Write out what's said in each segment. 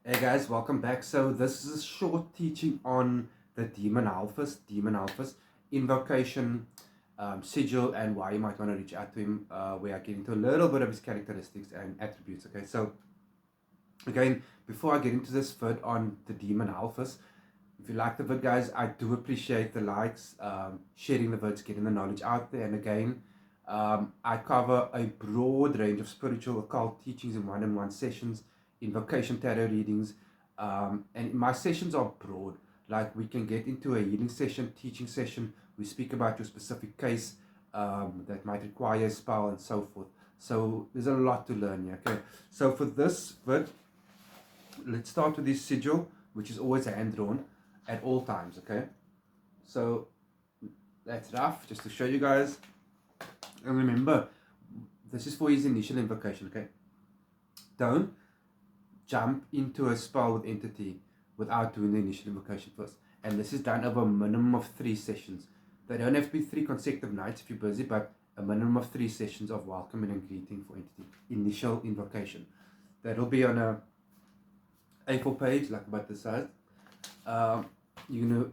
Hey guys, welcome back. So this is a short teaching on the demon Halphas, invocation, sigil, and why you might want to reach out to him. Where I get into a little bit of his characteristics and attributes. Okay, so again, before I get into this vid on the demon Halphas, if you like the vid, guys, I do appreciate the likes, sharing the vids, getting the knowledge out there. And again, I cover a broad range of spiritual occult teachings in one-on-one sessions, invocation tarot readings, and my sessions are broad. Like we can get into a healing session, teaching session. We speak about your specific case that might require a spell and so forth. So there's a lot to learn here. Okay, so for this vid, let's start with this sigil, which is always hand drawn at all times. Okay, so that's rough, just to show you guys. And remember, this is for his initial invocation. Okay, don't jump into a spell with entity without doing the initial invocation first. And this is done over a minimum of 3 sessions. They don't have to be 3 consecutive nights if you're busy, but a minimum of 3 sessions of welcoming and greeting for entity. Initial invocation. That'll be on a A4 page, like about this size. You're going to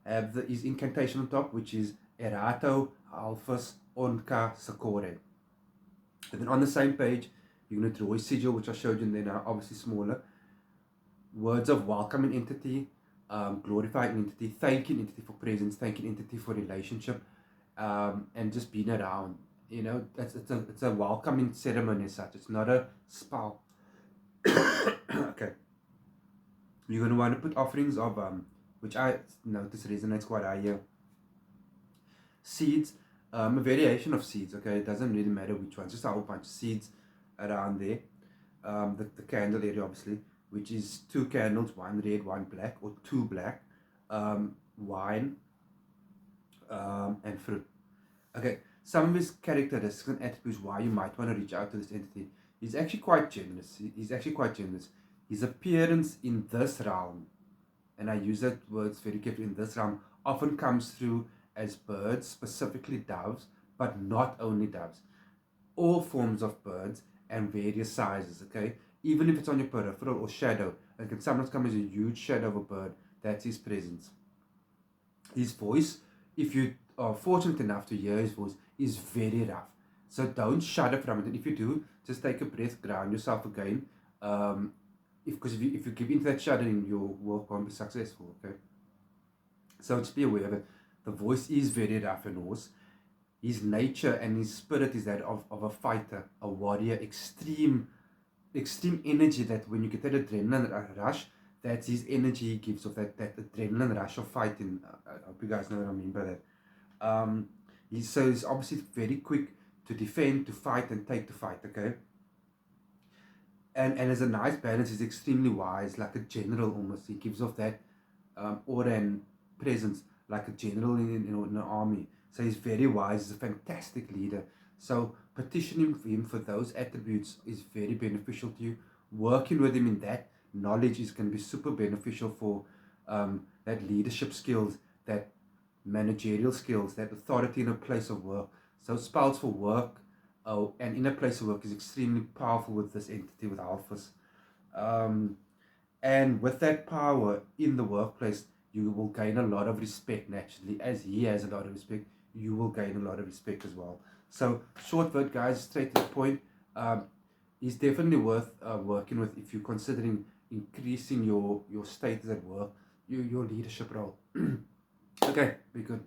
have his incantation on top, which is Erato, Halphas, Onka, Sakore. And then on the same page, you're going to draw a sigil, which I showed you, and then obviously smaller. Words of welcoming entity, glorifying entity, thanking entity for presence, thanking entity for relationship, and just being around. You know, it's a welcoming ceremony as such. It's not a spell. Okay. You're going to want to put offerings of, which I notice resonates quite high here. Seeds, a variation of seeds, okay? It doesn't really matter which one, just a whole bunch of seeds around there. The candle area, obviously, which is 2 candles, 1 red, 1 black, or 2 black, wine, and fruit. Okay, some of his characteristics and attributes why you might want to reach out to this entity. He's actually quite generous. His appearance in this realm, and I use that words very carefully, in this realm, often comes through as birds, specifically doves, but not only doves. All forms of birds and various sizes, okay? Even if it's on your peripheral or shadow, it can sometimes come as a huge shadow of a bird. That's his presence. His voice, if you are fortunate enough to hear his voice, is very rough. So don't shudder from it. And if you do, just take a breath, ground yourself again. Because if you give into that shuddering, your work won't be successful, okay? So just be aware of it. The voice is very rough and hoarse. His nature and his spirit is that of a fighter, a warrior, extreme energy, that when you get that adrenaline rush, that's his energy he gives off, that adrenaline rush of fighting. I hope you guys know what I mean by that. He's obviously very quick to defend, to fight, and take to fight, okay? And as a nice balance, he's extremely wise, like a general almost. He gives off that aura and presence like a general in an army. So he's very wise, he's a fantastic leader. So petitioning for him for those attributes is very beneficial to you. Working with him in that knowledge is going to be super beneficial for that leadership skills, that managerial skills, that authority in a place of work. So spells for work and in a place of work is extremely powerful with this entity, with Halphas. And with that power in the workplace, you will gain a lot of respect naturally. As he has a lot of respect, you will gain a lot of respect as well. So short word, guys, straight to the point. He's definitely worth working with if you're considering increasing your status at work, your leadership role. Okay, be good.